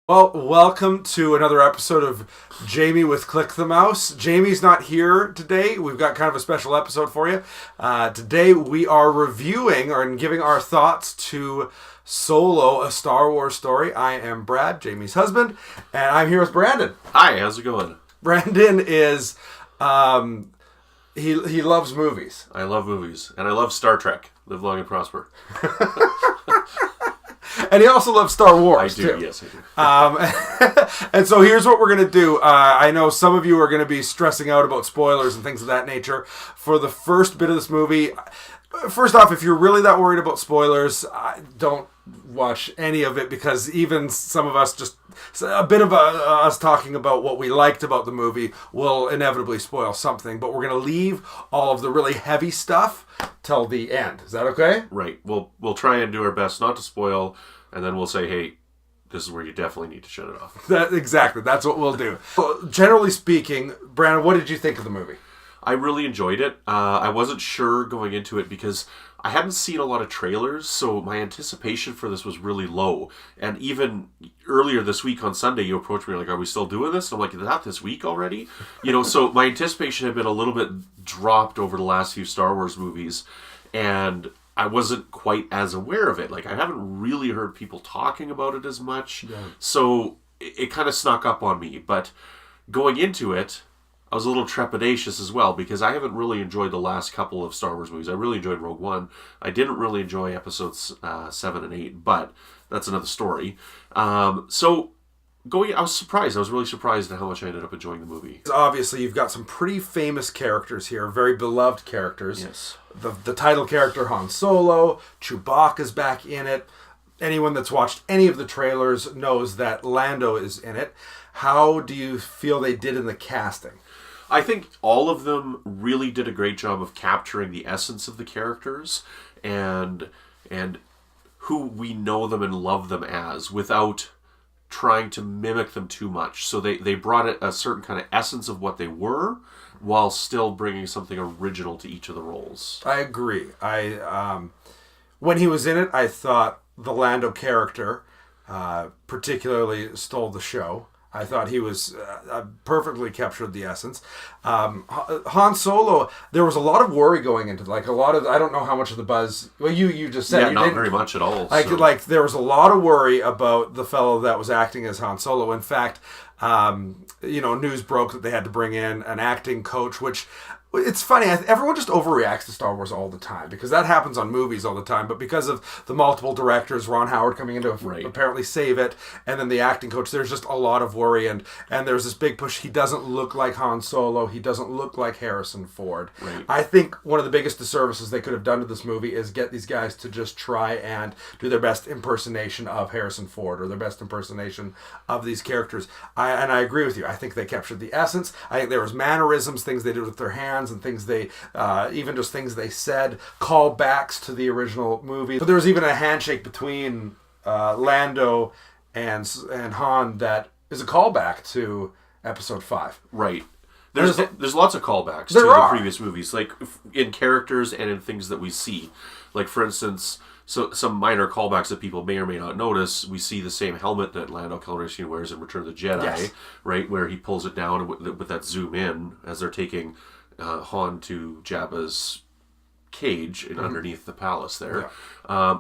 Well, welcome to another episode of Jamie with Click the Mouse. Jamie's not here today. We've got kind of a special episode for you. Today we are reviewing and giving our thoughts to Solo, a Star Wars story. I am Brad, Jamie's husband, and I'm here with Brandon. Hi, how's it going? Brandon is, he loves movies. I love movies, and I love Star Trek. Live long and prosper. And he also loves Star Wars, too. Yes, I do. And so here's what we're going to do. I know some of you are going to be stressing out about spoilers and things of that nature. For the first bit of this movie, first off, if you're really that worried about spoilers, don't watch any of it, because even some of us, just a bit of us talking about what we liked about the movie will inevitably spoil something. But we're going to leave all of the really heavy stuff till the end. Is that okay? Right. We'll try and do our best not to spoil, and then we'll say, hey, this is where you definitely need to shut it off. Exactly. That's what we'll do. Generally speaking, Brandon, what did you think of the movie? I really enjoyed it. I wasn't sure going into it because I hadn't seen a lot of trailers, so my anticipation for this was really low. And even earlier this week on Sunday, you approached me like, are we still doing this? And I'm like, is that this week already? So my anticipation had been a little bit dropped over the last few Star Wars movies, and I wasn't quite as aware of it. Like, I haven't really heard people talking about it as much, so it kind of snuck up on me. But going into it, I was a little trepidatious as well, because I haven't really enjoyed the last couple of Star Wars movies. I really enjoyed Rogue One. I didn't really enjoy episodes 7 and 8, but that's another story. I was surprised. I was really surprised at how much I ended up enjoying the movie. Obviously, you've got some pretty famous characters here, very beloved characters. Yes. The title character, Han Solo, Chewbacca's back in it. Anyone that's watched any of the trailers knows that Lando is in it. How do you feel they did in the casting? I think all of them really did a great job of capturing the essence of the characters and who we know them and love them as, without trying to mimic them too much. So they brought a certain kind of essence of what they were, while still bringing something original to each of the roles. I agree. When he was in it, I thought the Lando character particularly stole the show. I thought he was perfectly captured the essence. Han Solo, there was a lot of worry going into it. Like, I don't know how much of the buzz. Well, you just said. Yeah, not very much at all. Like there was a lot of worry about the fellow that was acting as Han Solo. In fact, news broke that they had to bring in an acting coach, which. It's funny, everyone just overreacts to Star Wars all the time, because that happens on movies all the time, but because of the multiple directors, Ron Howard coming in to apparently save it, and then the acting coach, there's just a lot of worry, and there's this big push. He doesn't look like Han Solo, he doesn't look like Harrison Ford. Right. I think one of the biggest disservices they could have done to this movie is get these guys to just try and do their best impersonation of Harrison Ford, or their best impersonation of these characters. I agree with you. I think they captured the essence. I think there was mannerisms, things they did with their hands, and things they even just things they said, callbacks to the original movie. But there was even a handshake between Lando and Han that is a callback to Episode 5. Right. There's lots of callbacks to the previous movies, like in characters and in things that we see. Like, for instance, some minor callbacks that people may or may not notice. We see the same helmet that Lando Calrissian wears in Return of the Jedi, right, where he pulls it down with that zoom in as they're taking Han to Jabba's cage underneath the palace there. Yeah.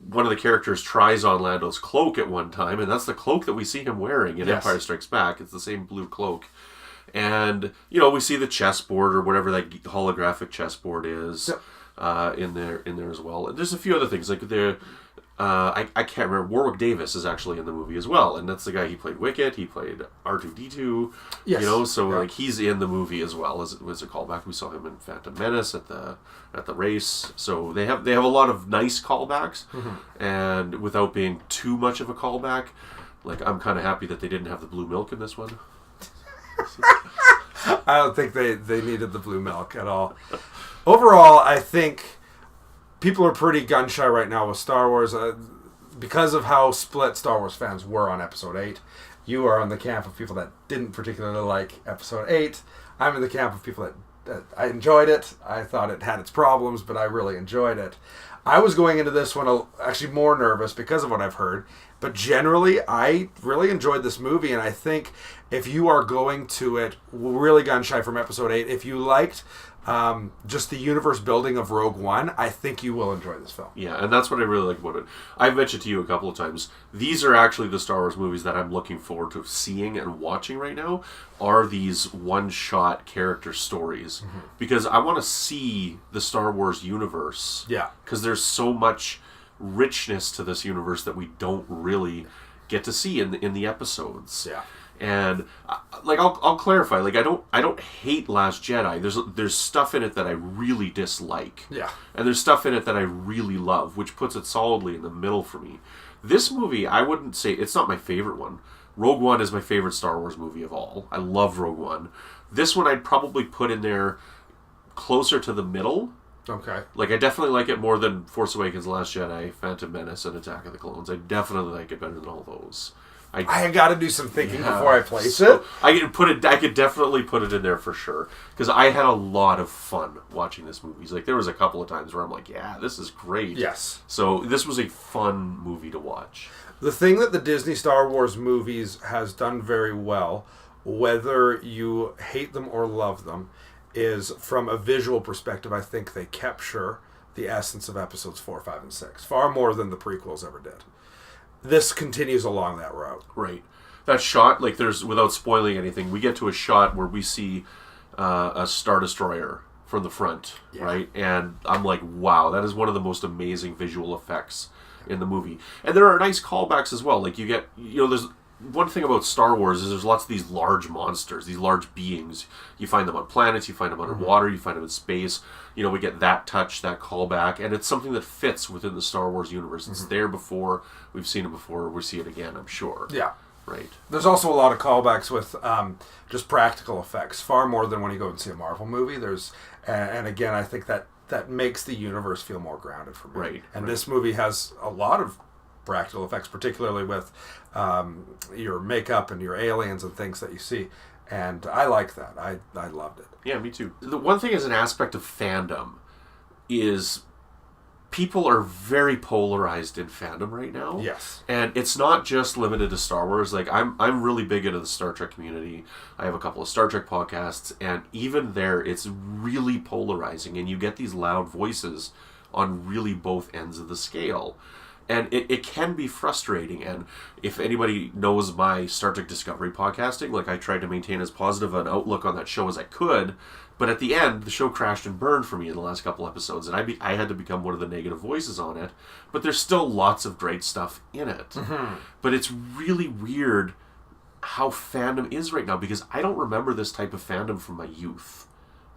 One of the characters tries on Lando's cloak at one time, and that's the cloak that we see him wearing in Empire Strikes Back. It's the same blue cloak. And, we see the chessboard, or whatever that holographic chessboard is, in there as well. And there's a few other things, like I can't remember. Warwick Davis is actually in the movie as well, and that's the guy. He played Wicket. He played R2-D2. Yes. Like, he's in the movie as well as a callback. We saw him in Phantom Menace at the race. So they have a lot of nice callbacks, and without being too much of a callback. Like, I'm kind of happy that they didn't have the blue milk in this one. I don't think they needed the blue milk at all. Overall, I think people are pretty gun-shy right now with Star Wars because of how split Star Wars fans were on Episode 8. You are in the camp of people that didn't particularly like Episode 8. I'm in the camp of people that I enjoyed it. I thought it had its problems, but I really enjoyed it. I was going into this one actually more nervous because of what I've heard. But generally, I really enjoyed this movie, and I think if you are going to it really gun shy from episode 8, if you liked just the universe building of Rogue One, I think you will enjoy this film. Yeah, and that's what I really like about it. I've mentioned to you a couple of times, these are actually the Star Wars movies that I'm looking forward to seeing and watching right now, are these one-shot character stories. Mm-hmm. Because I want to see the Star Wars universe. Yeah. Because there's so much richness to this universe that we don't really get to see in the episodes. Yeah. And like I'll clarify, like I don't hate Last Jedi. There's stuff in it that I really dislike. Yeah. And there's stuff in it that I really love, which puts it solidly in the middle for me. This movie, I wouldn't say it's not my favorite one. Rogue One is my favorite Star Wars movie of all. I love Rogue One. This one I'd probably put in there closer to the middle. Okay. Like, I definitely like it more than Force Awakens, Last Jedi, Phantom Menace, and Attack of the Clones. I definitely like it better than all those. I got to do some thinking before I place it. I could definitely put it in there for sure, because I had a lot of fun watching this movie. Like, there was a couple of times where I'm like, yeah, this is great. Yes. So this was a fun movie to watch. The thing that the Disney Star Wars movies has done very well, whether you hate them or love them, is from a visual perspective, I think they capture the essence of episodes 4, 5, and 6, far more than the prequels ever did. This continues along that route. Right. That shot, like, there's, without spoiling anything, we get to a shot where we see a Star Destroyer from the front, right? And I'm like, wow, that is one of the most amazing visual effects in the movie. And there are nice callbacks as well. Like, there's one thing about Star Wars is there's lots of these large monsters, these large beings. You find them on planets, you find them underwater, you find them in space. We get that touch, that callback, and it's something that fits within the Star Wars universe. It's there before, we've seen it before, we'll see it again, I'm sure. Yeah. Right. There's also a lot of callbacks with just practical effects, far more than when you go and see a Marvel movie. And again, I think that makes the universe feel more grounded for me. Right. And this movie has a lot of practical effects, particularly with your makeup and your aliens and things that you see. And I like that. I loved it. Yeah, me too. The one thing as an aspect of fandom is people are very polarized in fandom right now. Yes. And it's not just limited to Star Wars. Like, I'm really big into the Star Trek community. I have a couple of Star Trek podcasts, and even there, it's really polarizing, and you get these loud voices on really both ends of the scale. And it can be frustrating, and if anybody knows my Star Trek Discovery podcasting, like, I tried to maintain as positive an outlook on that show as I could, but at the end, the show crashed and burned for me in the last couple episodes, and I had to become one of the negative voices on it, but there's still lots of great stuff in it. Mm-hmm. But it's really weird how fandom is right now, because I don't remember this type of fandom from my youth.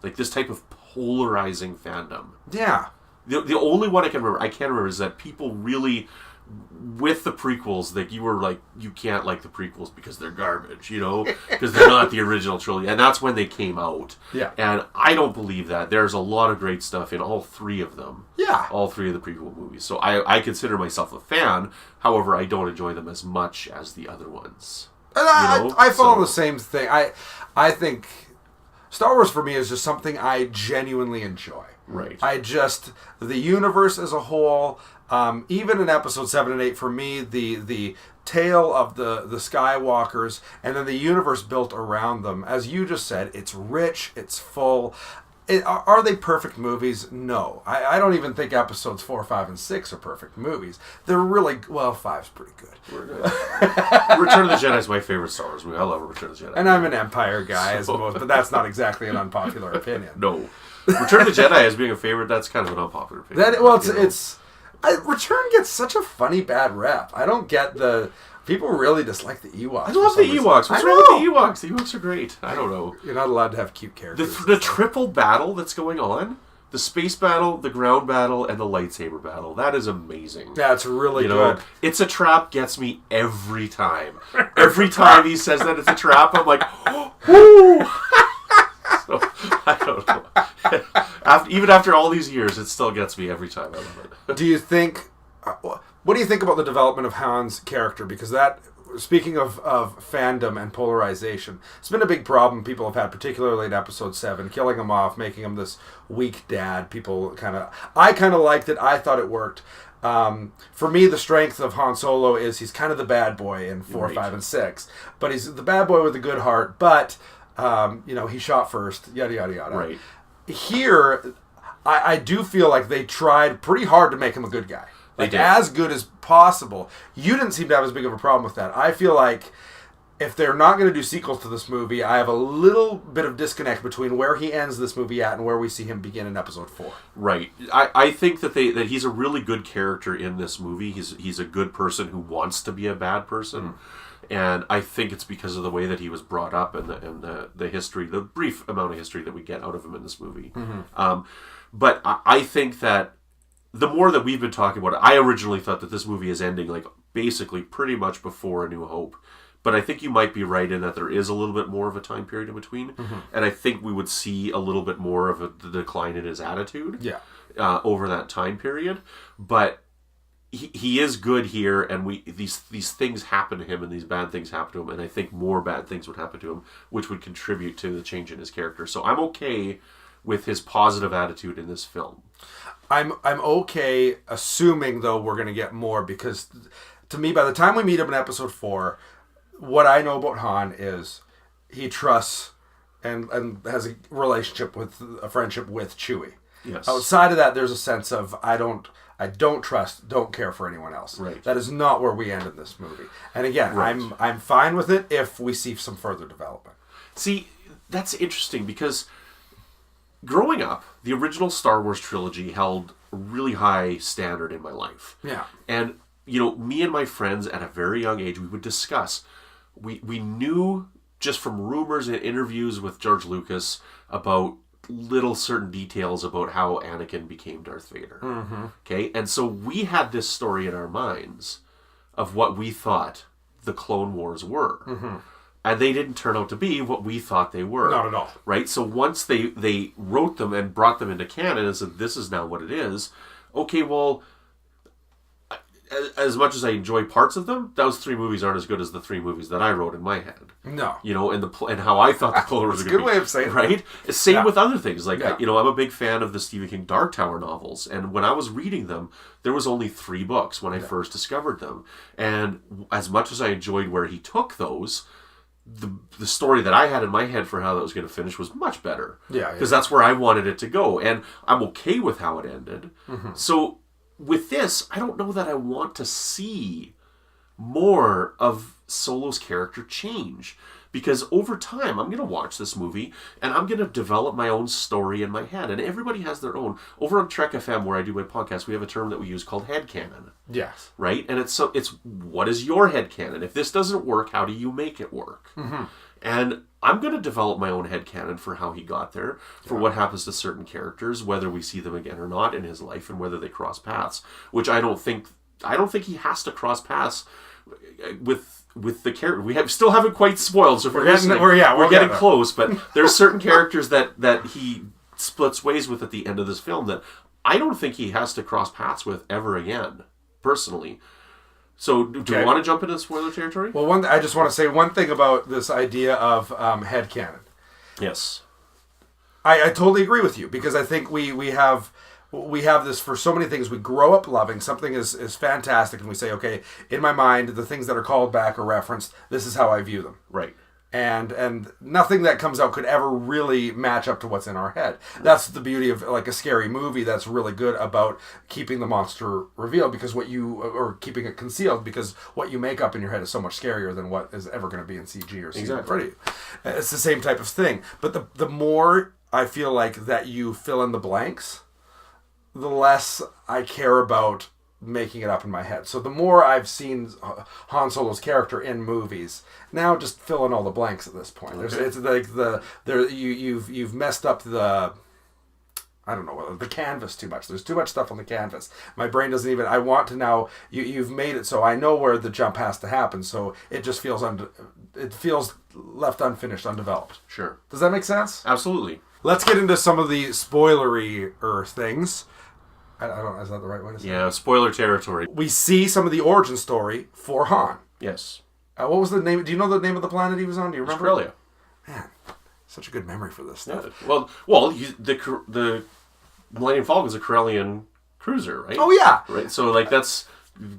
Like, this type of polarizing fandom. Yeah. The only one I can remember is that people really, with the prequels, that you were like, you can't like the prequels because they're garbage, because they're not the original trilogy, and that's when they came out. Yeah. And I don't believe that. There's a lot of great stuff in all three of them. Yeah. All three of the prequel movies. So I consider myself a fan. However, I don't enjoy them as much as the other ones. And I follow the same thing. I think Star Wars for me is just something I genuinely enjoy. Right. The universe as a whole, even in episode 7 and 8, for me, the tale of the Skywalkers, and then the universe built around them, as you just said, it's rich, it's full. Are they perfect movies? No. I don't even think episodes 4, 5, and 6 are perfect movies. They're really, 5's pretty good. Return of the Jedi is my favorite Star Wars movie. I love Return of the Jedi. And I'm an Empire guy, but that's not exactly an unpopular opinion. No. Return of the Jedi as being a favorite, that's kind of an unpopular opinion. Return gets such a funny bad rep. I don't get people really dislike the Ewoks. I love the Ewoks. What's wrong with the Ewoks? The Ewoks are great. I don't know. You're not allowed to have cute characters. The triple battle that's going on, the space battle, the ground battle, and the lightsaber battle, that is amazing. That's really good. It's a trap gets me every time. Every time he says that it's a trap, I'm like, whoo! So, I don't know. Even after all these years, it still gets me every time. I love it. Do you think... what do you think about the development of Han's character? Because that speaking of fandom and polarization, it's been a big problem people have had, particularly in Episode 7, killing him off, making him this weak dad. I kind of liked it. I thought it worked. For me, the strength of Han Solo is he's kind of the bad boy in 4, 5, and 6. But he's the bad boy with a good heart. But, he shot first, yada, yada, yada. Right. Here, I do feel like they tried pretty hard to make him a good guy. Like, as good as possible. You didn't seem to have as big of a problem with that. I feel like if they're not going to do sequels to this movie, I have a little bit of disconnect between where he ends this movie at and where we see him begin in Episode 4. Right. I think that he's a really good character in this movie. He's a good person who wants to be a bad person. And I think it's because of the way that he was brought up and the history, the brief amount of history that we get out of him in this movie. But I think that the more that we've been talking about it, I originally thought that this movie is ending like basically pretty much before A New Hope. But I think you might be right in that there is a little bit more of a time period in between. And I think we would see a little bit more of the decline in his attitude over that time period. But he is good here, and these things happen to him, and these bad things happen to him, and I think more bad things would happen to him, which would contribute to the change in his character. So I'm okay with his positive attitude in this film. I'm okay, assuming though we're going to get more, because to me, by the time we meet him in Episode 4, what I know about Han is he trusts and has a friendship with Chewie. Yes. Outside of that, there's a sense of I don't trust, don't care for anyone else. Right. That is not where we end in this movie. And again, I'm fine with it if we see some further development. See, that's interesting because growing up, the original Star Wars trilogy held a really high standard in my life. Yeah. And, me and my friends at a very young age, we would discuss. We knew just from rumors and interviews with George Lucas about little certain details about how Anakin became Darth Vader. Okay? And so we had this story in our minds of what we thought the Clone Wars were. And they didn't turn out to be what we thought they were. Not at all. Right? So once they wrote them and brought them into canon and said, this is now what it is, okay, well, as much as I enjoy parts of them, those 3 movies aren't as good as the 3 movies that I wrote in my head. No. And how I thought the Clone Wars were going to be. That's a good way of saying it. Right? Same with other things. Like, I'm a big fan of the Stephen King Dark Tower novels. And when I was reading them, there was only 3 books when I first discovered them. And as much as I enjoyed where he took those, the story that I had in my head for how that was going to finish was much better. Yeah. Because that's where I wanted it to go. And I'm okay with how it ended. So with this, I don't know that I want to see more of Solo's character change. Because over time, I'm going to watch this movie, and I'm going to develop my own story in my head. And everybody has their own. Over on Trek FM, where I do my podcast, we have a term that we use called headcanon. Yes. Right? And it's what is your headcanon? If this doesn't work, how do you make it work? And I'm going to develop my own headcanon for how he got there, for what happens to certain characters, whether we see them again or not in his life, and whether they cross paths. Which I don't think he has to cross paths with the character. We still haven't quite spoiled, so if we're getting close. But there's certain characters that he splits ways with at the end of this film that I don't think he has to cross paths with ever again, personally. So, do you want to jump into spoiler territory? Well, I just want to say one thing about this idea of headcanon. Yes. I totally agree with you, because I think we have this for so many things. We grow up loving something is fantastic, and we say, okay, in my mind, the things that are called back or referenced, this is how I view them. Right. And nothing that comes out could ever really match up to what's in our head. That's the beauty of like a scary movie that's really good about keeping the monster revealed, because or keeping it concealed, because what you make up in your head is so much scarier than what is ever going to be in CG or CG. Exactly. It's the same type of thing. But the more I feel like that you fill in the blanks, the less I care about making it up in my head. So the more I've seen Han Solo's character in movies, now just fill in all the blanks at this point. Okay. It's like you've messed up the canvas too much. There's too much stuff on the canvas. My brain doesn't even. I want to now. You've made it so I know where the jump has to happen. So it just feels left unfinished, undeveloped. Sure. Does that make sense? Absolutely. Let's get into some of the spoilery things. I don't know, is that the right way to say it? Yeah, spoiler territory. We see some of the origin story for Han. Yes. What was the name? Do you know the name of the planet he was on? Do you remember? Australia. Man, such a good memory for this stuff. Yeah. The Millennium Falcon's a Corellian cruiser, right? Oh yeah. Right. So like that's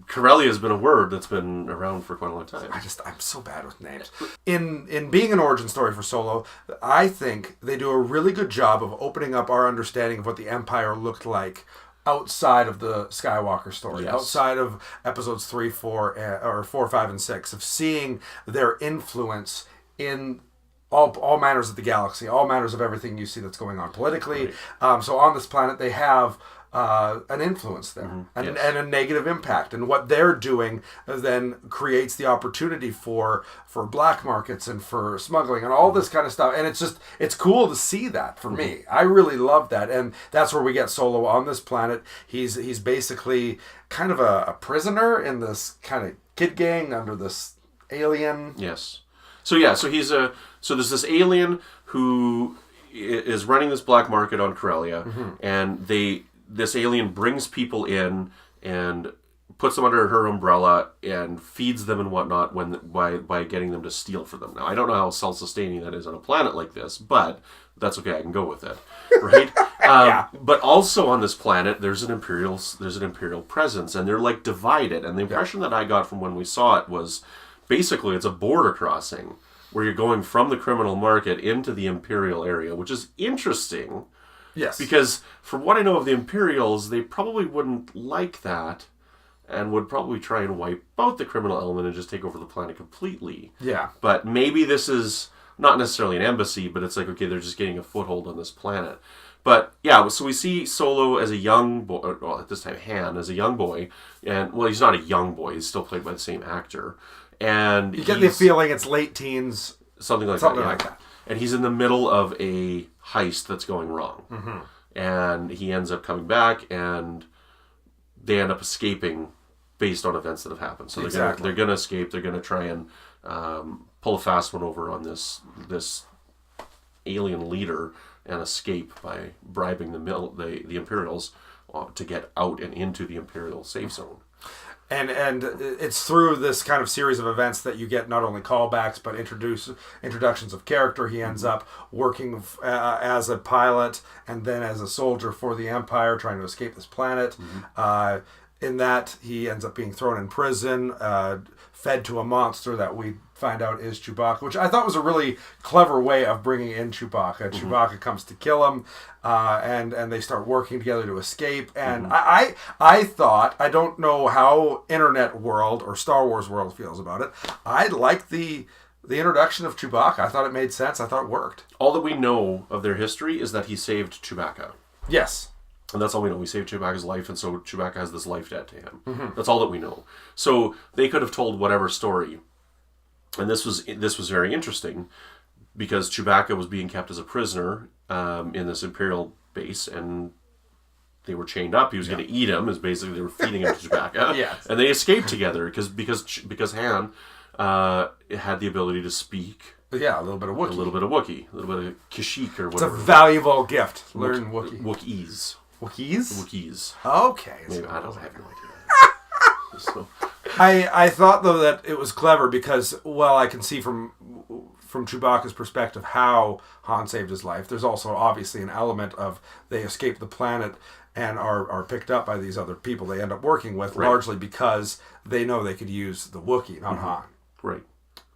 Corellia has been a word that's been around for quite a long time. I'm so bad with names. In being an origin story for Solo, I think they do a really good job of opening up our understanding of what the Empire looked like outside of the Skywalker story, outside of episodes 3, 4, or 4, 5, and 6, of seeing their influence in all manners of the galaxy, all manners of everything you see that's going on politically. Right. So on this planet, they have an influence there, and a negative impact, and what they're doing then creates the opportunity for black markets and for smuggling and all this kind of stuff. And it's cool to see that for me. I really love that, and that's where we get Solo on this planet. He's basically kind of a prisoner in this kind of kid gang under this alien. Yes. So there's this alien who is running this black market on Corellia, and this alien brings people in and puts them under her umbrella and feeds them and whatnot by getting them to steal for them. Now, I don't know how self-sustaining that is on a planet like this, but that's okay. I can go with it, right? But also on this planet, there's an imperial presence, and they're like divided. And the impression that I got from when we saw it was basically it's a border crossing where you're going from the criminal market into the imperial area, which is interesting. Yes. Because from what I know of the Imperials, they probably wouldn't like that and would probably try and wipe out the criminal element and just take over the planet completely. Yeah. But maybe this is not necessarily an embassy, but it's like, okay, they're just getting a foothold on this planet. But yeah, so we see Solo as a young boy, well, at this time Han as a young boy, and well, he's not a young boy, he's still played by the same actor. And you get the feeling it's late teens. Something like that. And he's in the middle of a heist that's going wrong. And he ends up coming back, and they end up escaping based on events that have happened. So they're going to escape. They're going to try and pull a fast one over on this alien leader and escape by bribing the Imperials to get out and into the Imperial safe zone. And it's through this kind of series of events that you get not only callbacks but introductions of character. He ends up working as a pilot and then as a soldier for the Empire, trying to escape this planet. In that, he ends up being thrown in prison, fed to a monster that we find out is Chewbacca, which I thought was a really clever way of bringing in Chewbacca. Chewbacca comes to kill him, and they start working together to escape. And I thought, I don't know how Internet World or Star Wars World feels about it, I liked the introduction of Chewbacca. I thought it made sense. I thought it worked. All that we know of their history is that he saved Chewbacca. Yes. And that's all we know. We saved Chewbacca's life, and so Chewbacca has this life debt to him. That's all that we know. So they could have told whatever story. And this was very interesting because Chewbacca was being kept as a prisoner in this Imperial base, and they were chained up. He was going to eat him. Is basically they were feeding him to Chewbacca. Yes. And they escaped together because Han had the ability to speak. Yeah, a little bit of Wookiee. A little bit of Kashyyyk or whatever. It's a valuable gift. Learn Wookiee. Wookiees. Wookiees? Wookiees. Okay. Maybe, I have no idea. So. I thought, though, that it was clever because, well, I can see from Chewbacca's perspective how Han saved his life. There's also obviously an element of they escape the planet and are picked up by these other people they end up working with, largely because they know they could use the Wookiee, not Han. Right.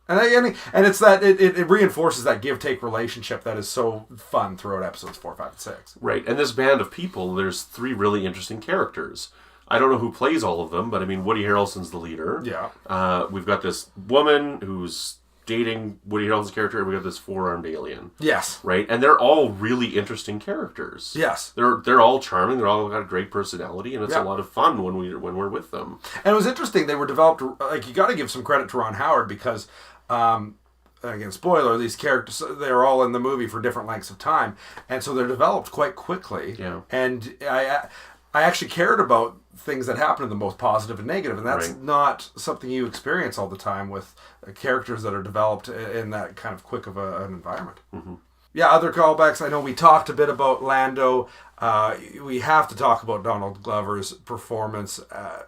And it's that it reinforces that give-take relationship that is so fun throughout episodes 4, 5, and 6. Right, and this band of people, there's 3 really interesting characters. I don't know who plays all of them, but I mean, Woody Harrelson's the leader. Yeah. We've got this woman who's dating Woody Harrelson's character, and we got this 4-armed alien. Yes. Right, and they're all really interesting characters. Yes. They're all charming. They're all got a great personality, and it's a lot of fun when we're with them. And it was interesting. They were developed. Like, you got to give some credit to Ron Howard because. Again, spoiler, these characters, they're all in the movie for different lengths of time, and so they're developed quite quickly. Yeah. And I actually cared about things that happen in them, both positive and negative, and that's not something you experience all the time with characters that are developed in that kind of quick of an environment. Yeah, other callbacks. I know we talked a bit about Lando. We have to talk about Donald Glover's performance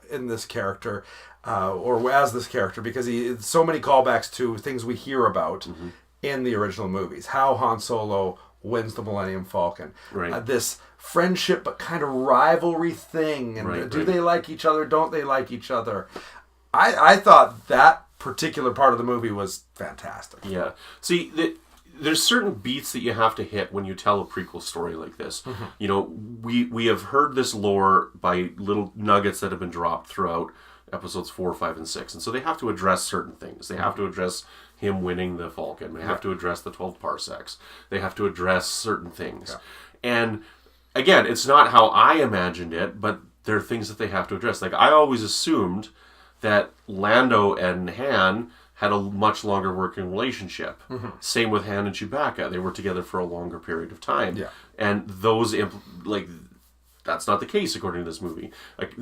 in this character. or as this character, because so many callbacks to things we hear about in the original movies. How Han Solo wins the Millennium Falcon. Right. This friendship but kind of rivalry thing. And do they like each other? Don't they like each other? I thought that particular part of the movie was fantastic. Yeah. See, there's certain beats that you have to hit when you tell a prequel story like this. You know, we have heard this lore by little nuggets that have been dropped throughout episodes 4, 5, and 6. And so they have to address certain things. They have to address him winning the Falcon. They have to address the 12 parsecs. They have to address certain things. Yeah. And again, it's not how I imagined it, but there are things that they have to address. Like, I always assumed that Lando and Han had a much longer working relationship. Same with Han and Chewbacca. They were together for a longer period of time. Yeah. And those, that's not the case according to this movie. Like,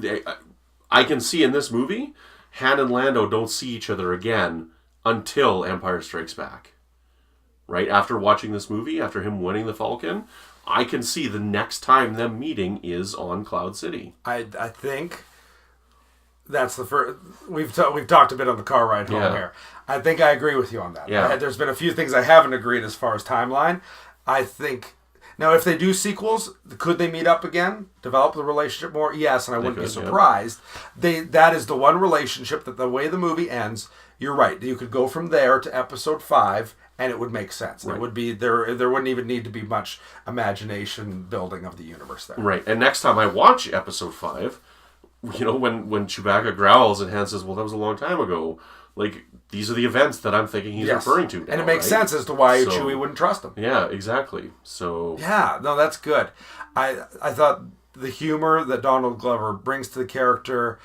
I can see in this movie, Han and Lando don't see each other again until Empire Strikes Back. Right? After watching this movie, after him winning the Falcon, I can see the next time them meeting is on Cloud City. I think that's the first. We've talked a bit on the car ride home here. I think I agree with you on that. Yeah. There's been a few things I haven't agreed as far as timeline. I think now if they do sequels, could they meet up again, develop the relationship more? Yes, and I wouldn't be surprised. That is the one relationship that the way the movie ends. You're right. You could go from there to episode 5. And it would make sense. Right. It would be there wouldn't even need to be much imagination building of the universe there. Right. And next time I watch episode 5, you know, when Chewbacca growls and Han says, "Well, that was a long time ago." Like, these are the events that I'm thinking he's referring to now, and it makes sense as to why Chewie wouldn't trust him. Yeah, exactly. So yeah, no, that's good. I thought the humor that Donald Glover brings to the character,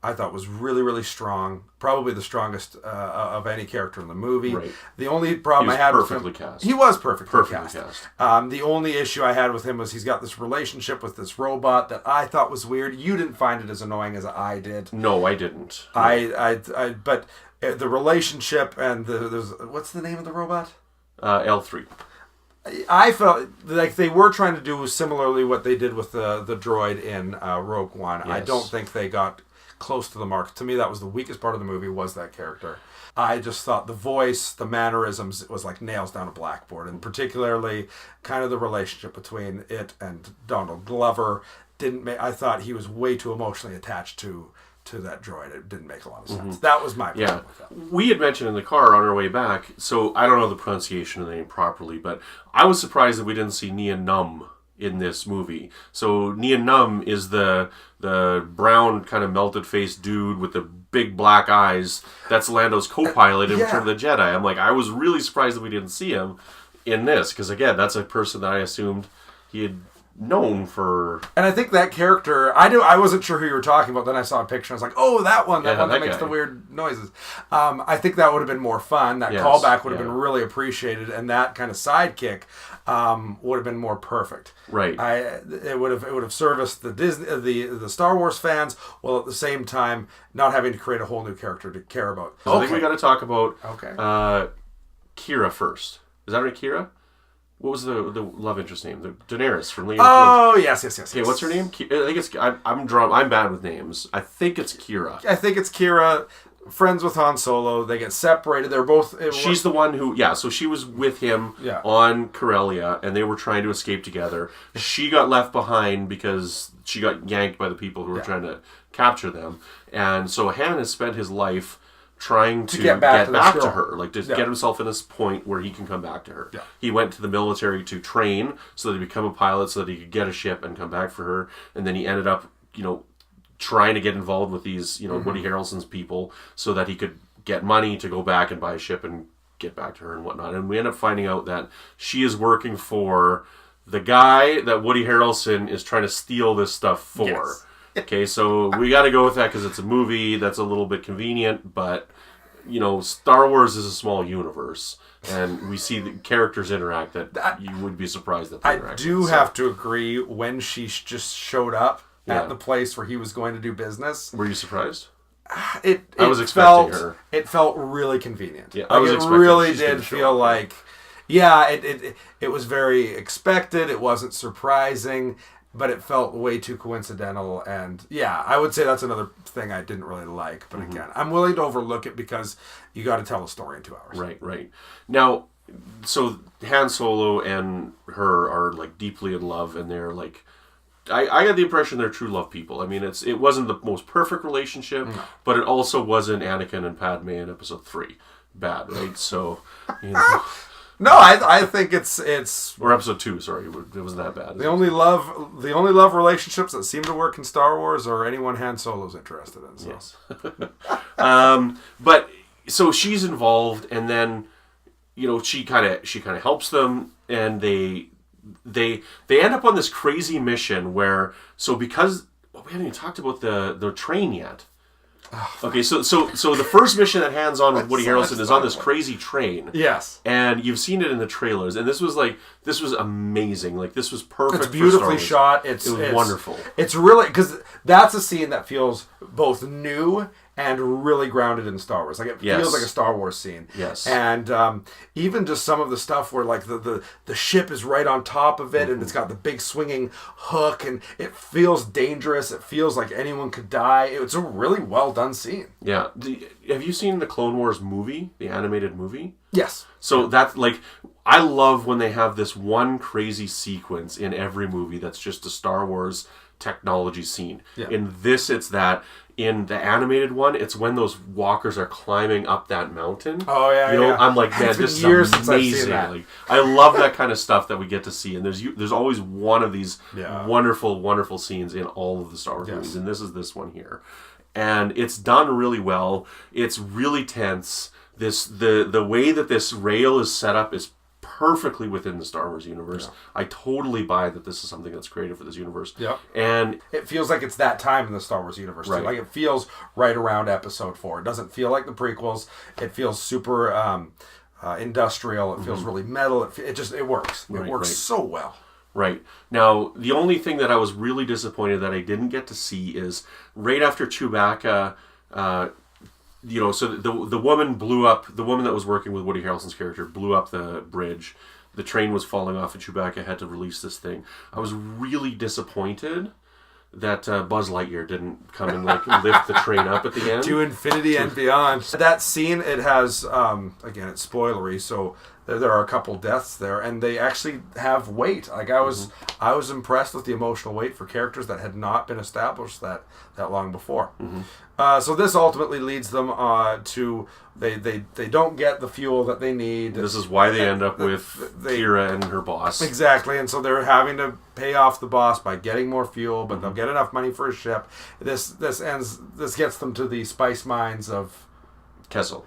I thought was really, really strong. Probably the strongest of any character in the movie. Right. The only problem I had with him... He was perfectly cast. The only issue I had with him was he's got this relationship with this robot that I thought was weird. You didn't find it as annoying as I did. No, I didn't. But the relationship and there's... What's the name of the robot? L3. I felt like they were trying to do similarly what they did with the droid in Rogue One. Yes. I don't think they got close to the mark. To me, that was the weakest part of the movie, was that character. I just thought the voice, the mannerisms, was like nails down a blackboard, and particularly kind of the relationship between it and Donald Glover I thought he was way too emotionally attached to that droid. It didn't make a lot of sense. That was my problem with that. We had mentioned in the car on our way back, so I don't know the pronunciation of the name properly, but I was surprised that we didn't see Nia Num in this movie. So Nia Num is the brown kind of melted faced dude with the big black eyes. That's Lando's co-pilot in Return of the Jedi. I'm like, I was really surprised that we didn't see him in this, because again, that's a person that I assumed he had known for. And I think that character, I wasn't sure who you were talking about. Then I saw a picture. I was like, oh, that one that makes the weird noises. I think that would have been more fun. That callback would have been really appreciated, and that kind of sidekick would have been more perfect. Right. It would have serviced the Star Wars fans, while at the same time not having to create a whole new character to care about. So I think we got to talk about Kira first. Is that right, Kira? What was the love interest name? The Daenerys from Game of Thrones. Oh, yes. Okay, what's her name? I think it's. I'm bad with names. I think it's Kira. I think it's Kira. Friends with Han Solo. They get separated. They're both. She's the one who. Yeah. So she was with him on Corellia, and they were trying to escape together. She got left behind because she got yanked by the people who were trying to capture them, and so Han has spent his life trying to get back to her, like to get himself in this point where he can come back to her. Yeah. He went to the military to train so that he become a pilot, so that he could get a ship and come back for her. And then he ended up, trying to get involved with these, Woody Harrelson's people, so that he could get money to go back and buy a ship and get back to her and whatnot. And we end up finding out that she is working for the guy that Woody Harrelson is trying to steal this stuff for. Yes. Okay, so we got to go with that because it's a movie that's a little bit convenient, but, Star Wars is a small universe, and we see the characters interact that you would be surprised that they interact. I do have to agree, when she just showed up at the place where he was going to do business. Were you surprised? I was expecting her. It felt really convenient. Yeah, I was expecting it really did feel like... Yeah, it was very expected. It wasn't surprising. but it felt way too coincidental. And yeah, I would say that's another thing I didn't really like. But again, I'm willing to overlook it because you got to tell a story in 2 hours. Right. Now, so Han Solo and her are like deeply in love, and they're like, I got the impression they're true love people. I mean, it wasn't the most perfect relationship, but it also wasn't Anakin and Padme in Episode 3 bad, right? So, you know. No, I think it's or Episode 2. Sorry, it wasn't that bad. The only love relationships that seem to work in Star Wars are anyone Han Solo's interested in. So. Yes. But so she's involved, and then she kind of helps them, and they end up on this crazy mission where because we haven't even talked about the train yet. Okay, so the first mission that Han's on with Woody Harrelson is on this crazy train. Yes. And you've seen it in the trailers, and this was amazing. Like, this was perfect. It's beautifully shot. It was wonderful. It's really, because that's a scene that feels both new and really grounded in Star Wars. Like, it feels like a Star Wars scene. Yes. And even just some of the stuff where, like, the ship is right on top of it, and it's got the big swinging hook, and it feels dangerous. It feels like anyone could die. It's a really well done scene. Yeah. Have you seen the Clone Wars movie, the animated movie? Yes. So that's like, I love when they have this one crazy sequence in every movie that's just a Star Wars technology scene. Yeah. In this, it's that. In the animated one, it's when those walkers are climbing up that mountain. Oh yeah, yeah. I'm like, man, this is years amazing. Since I've seen that. Like, I love that kind of stuff that we get to see, and there's always one of these wonderful, wonderful scenes in all of the Star Wars movies, and this is this one here, and it's done really well. It's really tense. The way that this rail is set up is perfectly within the Star Wars universe. Yeah. I totally buy that this is something that's created for this universe. Yeah. And it feels like it's that time in the Star Wars universe too. Like, it feels right around Episode 4. It doesn't feel like the prequels. It feels super industrial. It feels really metal. It works. It works so well. Right. Now, the only thing that I was really disappointed that I didn't get to see is right after Chewbacca, so the woman blew up, the woman that was working with Woody Harrelson's character blew up the bridge. The train was falling off, and Chewbacca had to release this thing. I was really disappointed that Buzz Lightyear didn't come and lift the train up at the end. To infinity and beyond. That scene, it has, again, it's spoilery, so there are a couple deaths there, and they actually have weight. Like, I was impressed with the emotional weight for characters that had not been established that long before. So this ultimately leads them to they don't get the fuel that they need. This is why they end up with Kira and her boss. Exactly, and so they're having to pay off the boss by getting more fuel, but they'll get enough money for a ship. This gets them to the spice mines of Kessel,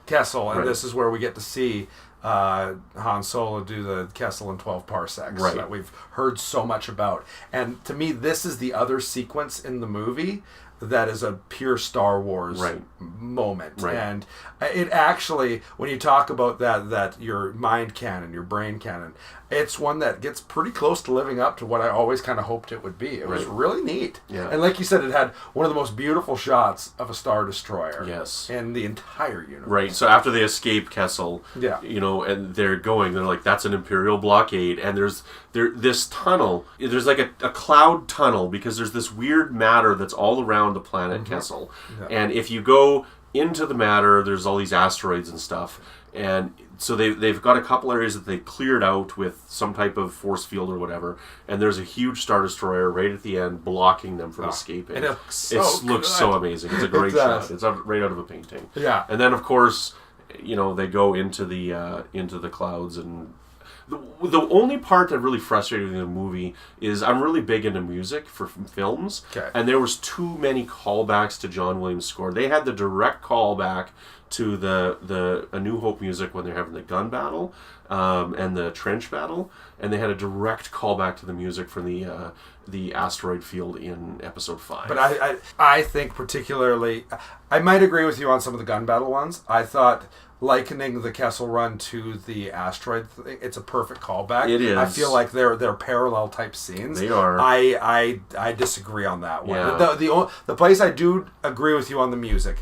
and this is where we get to see Han Solo do the Kessel in 12 parsecs that we've heard so much about. And to me, this is the other sequence in the movie that is a pure Star Wars moment. Right. And it actually, when you talk about that your mind canon, your brain canon, it's one that gets pretty close to living up to what I always kind of hoped it would be. It was really neat. Yeah. And like you said, it had one of the most beautiful shots of a Star Destroyer in the entire universe. Right. So after they escape Kessel, and they're like, that's an Imperial blockade, and there's this tunnel. There's like a cloud tunnel, because there's this weird matter that's all around the planet Kessel. Yeah. And if you go into the matter, there's all these asteroids and stuff. And so they've got a couple areas that they cleared out with some type of force field or whatever, and there's a huge Star Destroyer right at the end blocking them from escaping. And it looks so amazing. It's a great shot. It's right out of a painting. Yeah. And then, of course, they go into the clouds, and the only part that really frustrated me in the movie is I'm really big into music for films, and there was too many callbacks to John Williams' score. They had the direct callback to the A New Hope music when they're having the gun battle and the trench battle, and they had a direct callback to the music from the asteroid field in Episode 5. But I think particularly, I might agree with you on some of the gun battle ones. I thought likening the Kessel Run to the asteroid thing, it's a perfect callback. It is. I feel like they're parallel type scenes. They are. I disagree on that one. Yeah. The place I do agree with you on the music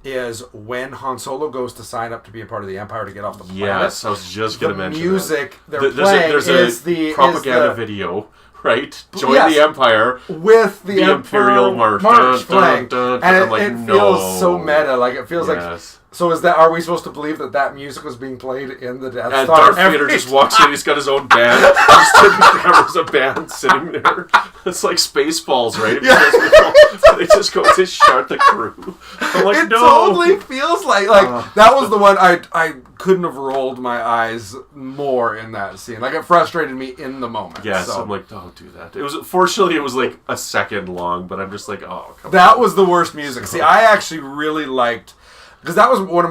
is when Han Solo goes to sign up to be a part of the Empire to get off the planet. Yes, I was just going to mention the music that. they're playing there's is the the propaganda video. right? Join the Empire with the Imperial March playing, and I'm like, it feels so meta. Like it feels like. So are we supposed to believe that music was being played in the Death Star? Darth Vader just walks in. He's got his own band. There's a band sitting there. It's like Spaceballs, right? They just go to shut the crew. I'm like, it totally feels like that was the one I couldn't have rolled my eyes more in that scene. Like it frustrated me in the moment. Yes, so. I'm like, don't do that. It was like a second long, but I'm just like, oh, come on. That was the worst music. See, I actually really liked. Because that was one of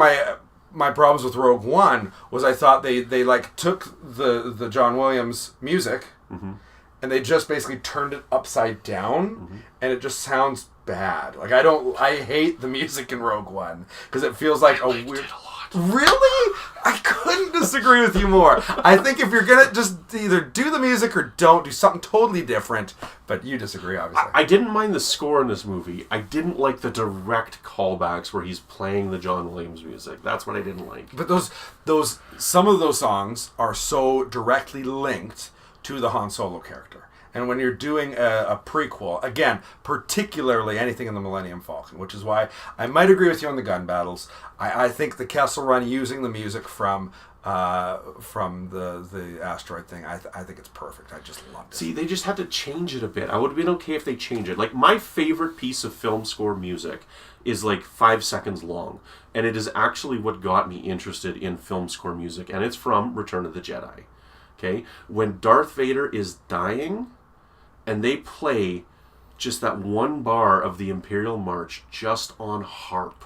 my problems with Rogue One, was I thought they like took the John Williams music and they just basically turned it upside down and it just sounds bad. Like I hate the music in Rogue One because it feels like a weird. Really? I couldn't disagree with you more. I think if you're gonna just either do the music or don't, do something totally different. But you disagree, obviously. I didn't mind the score in this movie. I didn't like the direct callbacks where he's playing the John Williams music. That's what I didn't like. But some of those songs are so directly linked to the Han Solo character. And when you're doing a prequel, again, particularly anything in the Millennium Falcon, which is why I might agree with you on the gun battles. I think the Kessel Run using the music from the asteroid thing, I think it's perfect. I just loved it. See, they just had to change it a bit. I would have been okay if they changed it. Like, my favorite piece of film score music is like 5 seconds long. And it is actually what got me interested in film score music. And it's from Return of the Jedi. Okay? When Darth Vader is dying, and they play just that one bar of the Imperial March just on harp.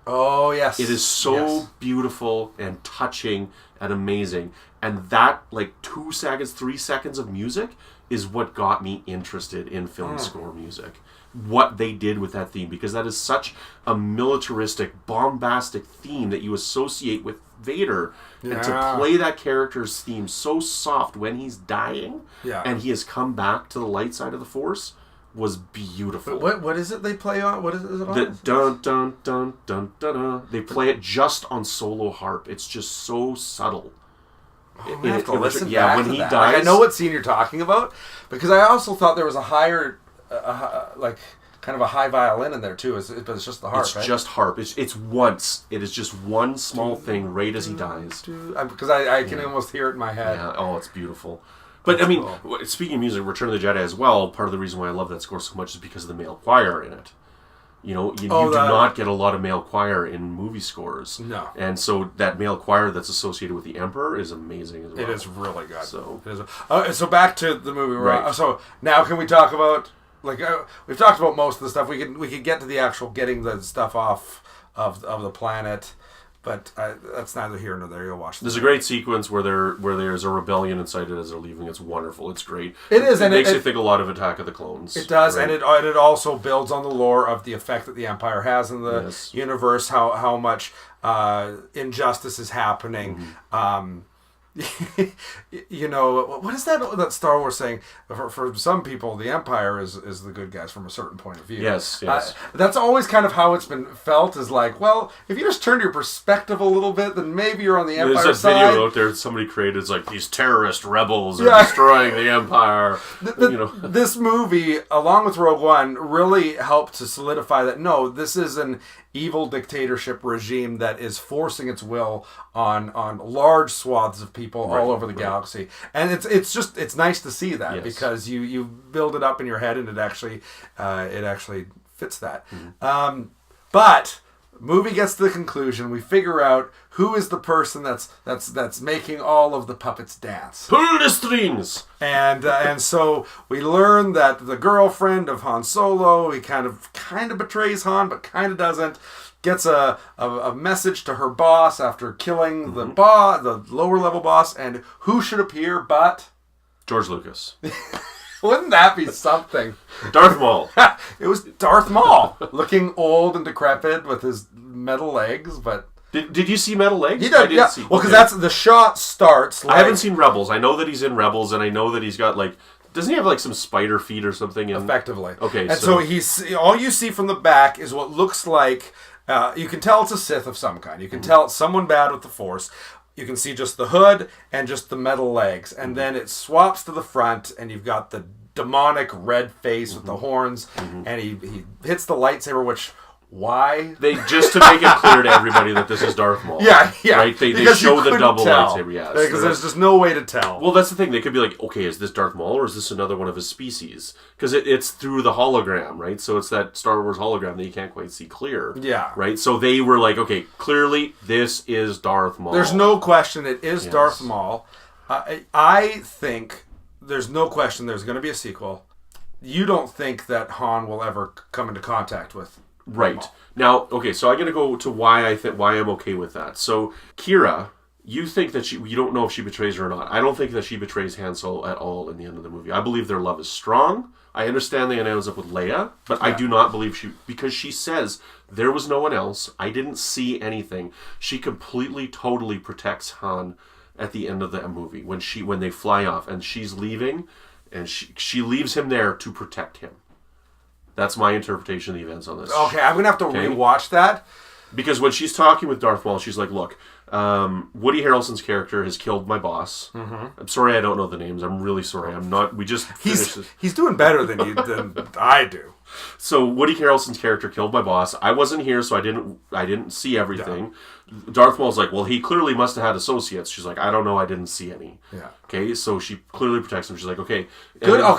Oh, yes. It is so beautiful and touching and amazing. And that, like, 2 seconds, 3 seconds of music is what got me interested in film score music. What they did with that theme. Because that is such a militaristic, bombastic theme that you associate with Vader. Yeah. And to play that character's theme so soft when he's dying and he has come back to the light side of the Force was beautiful. What is it they play on? What is it on? The dun dun dun dun dun dun. They play it just on solo harp. It's just so subtle. I have to listen back when he dies. Like, I know what scene you're talking about because I also thought there was a higher, kind of a high violin in there too. But it's just the harp. It's just harp. It's once. It is just one small thing right as he dies. Because I can almost hear it in my head. Yeah. Oh, it's beautiful. But I mean, speaking of music, Return of the Jedi as well. Part of the reason why I love that score so much is because of the male choir in it. You know, you do not get a lot of male choir in movie scores. No. And so that male choir that's associated with the Emperor is amazing as well. It is really good. So, so back to the movie. Right. So now can we talk about, we've talked about most of the stuff. We could get to the actual getting the stuff off of the planet. But that's neither here nor there. You'll watch this. There's a great sequence where there's a rebellion incited as they're leaving. It's wonderful. It's great. It is. It makes you think a lot of Attack of the Clones. It does, right? And it also builds on the lore of the effect that the Empire has in the universe, how much injustice is happening. Mm-hmm. You know, what is that Star Wars saying? For some people, the Empire is the good guys from a certain point of view. Yes. That's always kind of how it's been felt, is like, well, if you just turn your perspective a little bit, then maybe you're on the Empire side. There's a video out there somebody created, it's like, these terrorist rebels are destroying the Empire. This movie, along with Rogue One, really helped to solidify that, no, this is an evil dictatorship regime that is forcing its will on large swaths of people all over the galaxy, and it's nice to see that because you build it up in your head and it actually fits that. Mm-hmm. But movie gets to the conclusion. We figure out who is the person that's making all of the puppets dance. Pull the strings. And so we learn that the girlfriend of Han Solo, he kind of betrays Han, but kind of doesn't. Gets a message to her boss after killing the lower level boss, and who should appear but George Lucas. Wouldn't that be something? Darth Maul. It was Darth Maul, looking old and decrepit with his metal legs, but... Did you see Metal Legs? He did, yeah. Well, because that's the shot starts. I haven't seen Rebels. I know that he's in Rebels, and I know that he's got doesn't he have some spider feet or something? Effectively. Okay. And so he's all you see from the back is what looks like. You can tell it's a Sith of some kind. You can tell it's someone bad with the Force. you can see just the hood and just the metal legs. And then it swaps to the front, and you've got the demonic red face with the horns, and he hits the lightsaber, which... Why? Just to make it clear to everybody that this is Darth Maul. Yeah. Right? They show the double lightsaber, yes. Because there's just no way to tell. Well, that's the thing. They could be like, okay, is this Darth Maul or is this another one of his species? Because it's through the hologram, right? So it's that Star Wars hologram that you can't quite see clear. Yeah. Right? So they were like, okay, clearly this is Darth Maul. There's no question it is Darth Maul. I think there's no question there's going to be a sequel. You don't think that Han will ever come into contact with... Right. Now, okay, so I'm going to go to why I'm okay with that. So, Kira, you think that you don't know if she betrays her or not. I don't think that she betrays Han Solo at all in the end of the movie. I believe their love is strong. I understand they ends up with Leia, but I do not believe because she says there was no one else. I didn't see anything. She completely, totally protects Han at the end of the movie when they fly off and she's leaving, and she leaves him there to protect him. That's my interpretation of the events on this. Okay, I'm going to have to rewatch that. Because when she's talking with Darth Maul, she's like, look, Woody Harrelson's character has killed my boss. I'm sorry I don't know the names. I'm really sorry. I'm not... We just finished this. He's doing better than I do. So Woody Harrelson's character killed my boss. I wasn't here, so I didn't see everything. Darth Maul's like, well, he clearly must have had associates. She's like, I don't know. I didn't see any. Yeah. Okay, so she clearly protects him. She's like, okay. Good call.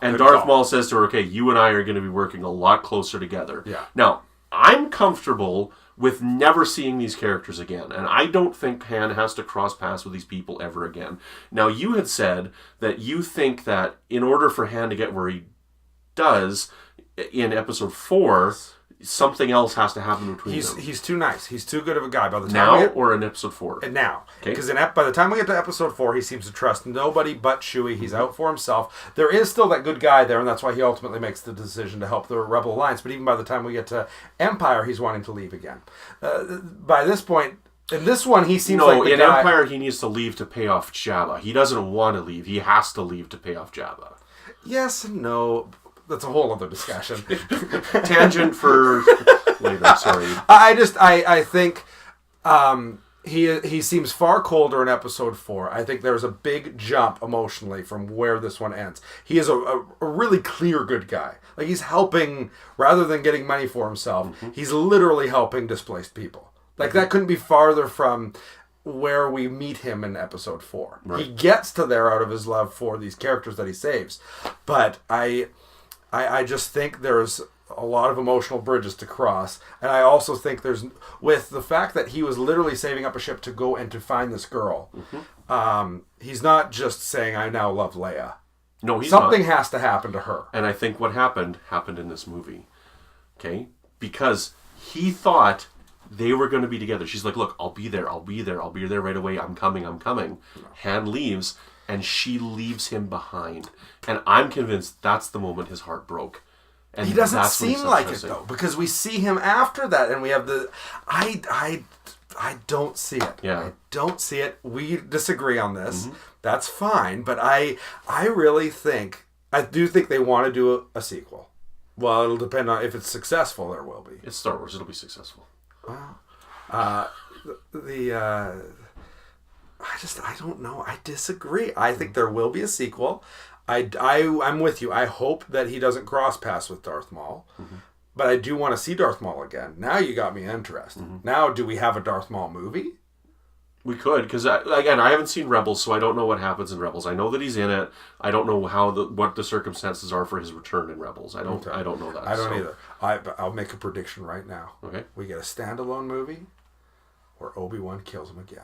And good Darth call. Maul says to her, okay, you and I are going to be working a lot closer together. Yeah. Now, I'm comfortable with never seeing these characters again. And I don't think Han has to cross paths with these people ever again. Now, you had said that you think that in order for Han to get where he does in episode 4, something else has to happen between them. He's too nice. He's too good of a guy. By the time now or in episode 4? Now. Because by the time we get to episode 4, he seems to trust nobody but Chewie. He's out for himself. There is still that good guy there, and that's why he ultimately makes the decision to help the Rebel Alliance. But even by the time we get to Empire, he's wanting to leave again. By this point, in this one, he seems like the guy... Empire, he needs to leave to pay off Jabba. He doesn't want to leave. He has to leave to pay off Jabba. Yes and no. That's a whole other discussion. Tangent for later, sorry. I think he seems far colder in episode 4. I think there's a big jump emotionally from where this one ends. He is a really clear good guy. Like, he's helping, rather than getting money for himself, he's literally helping displaced people. Like, that couldn't be farther from where we meet him in episode 4. Right. He gets to there out of his love for these characters that he saves. But I just think there's a lot of emotional bridges to cross. And I also think there's, with the fact that he was literally saving up a ship to go and to find this girl, he's not just saying, I now love Leia. No, he's Something not. has to happen to her. And I think what happened in this movie. Okay? Because he thought they were going to be together. She's like, look, I'll be there right away. I'm coming. No. Han leaves, and she leaves him behind. And I'm convinced that's the moment his heart broke. And he doesn't seem like it, though, because we see him after that, and we have the... I don't see it. Yeah. I don't see it. We disagree on this. That's fine, but I really think... I do think they want to do a sequel. Well, it'll depend on... If it's successful, there will be. It's Star Wars. It'll be successful. Well, I don't know. I disagree. I think there will be a sequel. I'm with you. I hope that he doesn't cross paths with Darth Maul. But I do want to see Darth Maul again. Now you got me interested. Now, do we have a Darth Maul movie? We could, because again, I haven't seen Rebels, so I don't know what happens in Rebels. I know that he's in it. I don't know what the circumstances are for his return in Rebels. I don't know that. I don't either. I'll make a prediction right now. Okay. We get a standalone movie where Obi-Wan kills him again.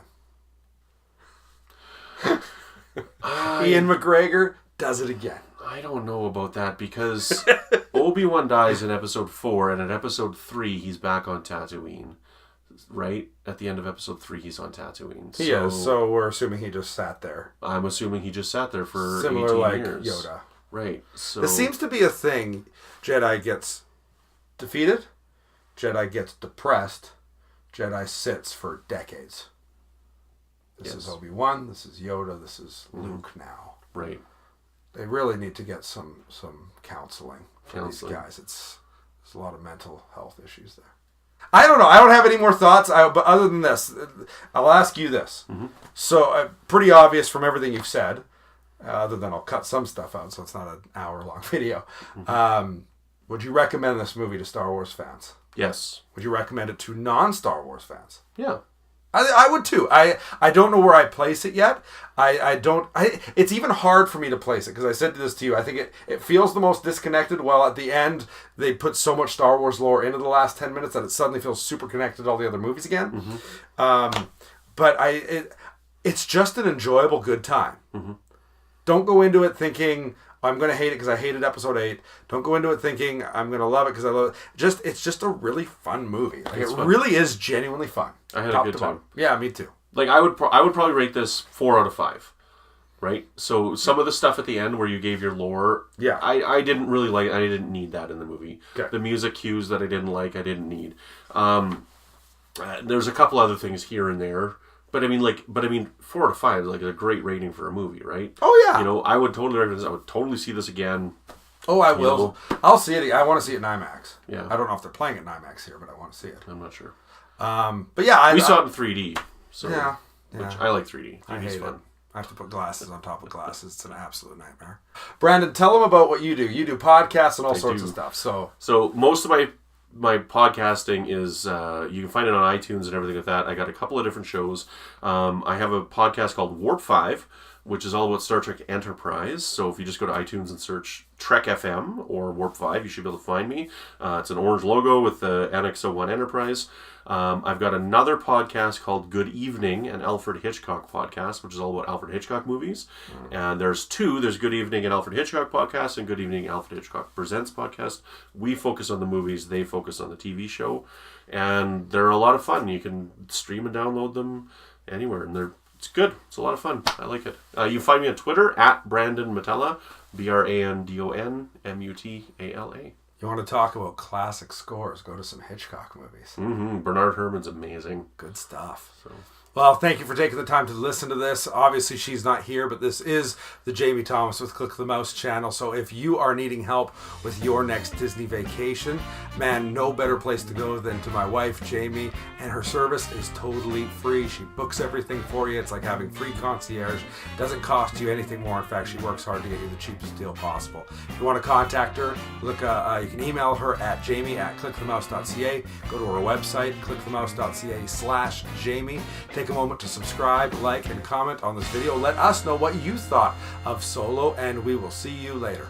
Ian McGregor does it again. I don't know about that, because Obi-Wan dies in episode 4, and in episode 3 he's back on Tatooine. Right? At the end of episode 3 he's on Tatooine. So we're assuming he just sat there. I'm assuming he just sat there for similar 18 like years. Yoda. Right. So this seems to be a thing. Jedi gets defeated, Jedi gets depressed, Jedi sits for decades. This is Obi-Wan, this is Yoda, this is Luke now. Right. They really need to get some counseling for these guys. There's a lot of mental health issues there. I don't know. I don't have any more thoughts. But other than this, I'll ask you this. Mm-hmm. So, pretty obvious from everything you've said, other than I'll cut some stuff out, so it's not an hour-long video. Mm-hmm. Would you recommend this movie to Star Wars fans? Yes. Would you recommend it to non-Star Wars fans? Yeah. I would too. I don't know where I place it yet. It's even hard for me to place it because I said this to you. I think it feels the most disconnected. Well, at the end, they put so much Star Wars lore into the last 10 minutes that it suddenly feels super connected to all the other movies again. Mm-hmm. But it's just an enjoyable good time. Mm-hmm. Don't go into it thinking I'm going to hate it because I hated episode 8. Don't go into it thinking I'm going to love it because I love it. It's just a really fun movie. Like, it really is genuinely fun. I had a good time. Yeah, me too. Like I would probably rate this 4 out of 5. Right? So some of the stuff at the end where you gave your lore, yeah, I didn't really like. I didn't need that in the movie. Okay. The music cues that I didn't like, I didn't need. There's a couple other things here and there. But I mean, 4 out of 5 is like a great rating for a movie, right? Oh yeah. You know, I would totally recommend this. I would totally see this again. Oh, I will. Know. I'll see it. I want to see it in IMAX. Yeah. I don't know if they're playing it in IMAX here, but I want to see it. I'm not sure. But yeah, we saw it in 3D. So yeah. Which I like 3D. I hate fun. I have to put glasses on top of glasses. It's an absolute nightmare. Brandon, tell them about what you do. You do podcasts and all sorts of stuff. So most of my podcasting is you can find it on iTunes and everything like that. I got a couple of different shows. I have a podcast called Warp 5, which is all about Star Trek Enterprise. So if you just go to iTunes and search Trek FM or Warp 5, you should be able to find me. It's an orange logo with the Annex 01 Enterprise. I've got another podcast called Good Evening, an Alfred Hitchcock podcast, which is all about Alfred Hitchcock movies. And there's 2. There's Good Evening and Alfred Hitchcock podcast and Good Evening Alfred Hitchcock Presents podcast. We focus on the movies. They focus on the TV show. And they're a lot of fun. You can stream and download them anywhere. And it's good. It's a lot of fun. I like it. You find me on Twitter at Brandon Mutala, BrandonMutala. You want to talk about classic scores? Go to some Hitchcock movies. Mm-hmm. Bernard Herrmann's amazing. Good stuff. Well, thank you for taking the time to listen to this. Obviously, she's not here, but this is the Jamie Thomas with Click the Mouse channel. So if you are needing help with your next Disney vacation, man, no better place to go than to my wife, Jamie. And her service is totally free. She books everything for you. It's like having free concierge. Doesn't cost you anything more. In fact, she works hard to get you the cheapest deal possible. If you want to contact her, you can email her at jamie@clickthemouse.ca. Go to her website, clickthemouse.ca/Jamie. Take a moment to subscribe, like, and comment on this video. Let us know what you thought of Solo, and we will see you later.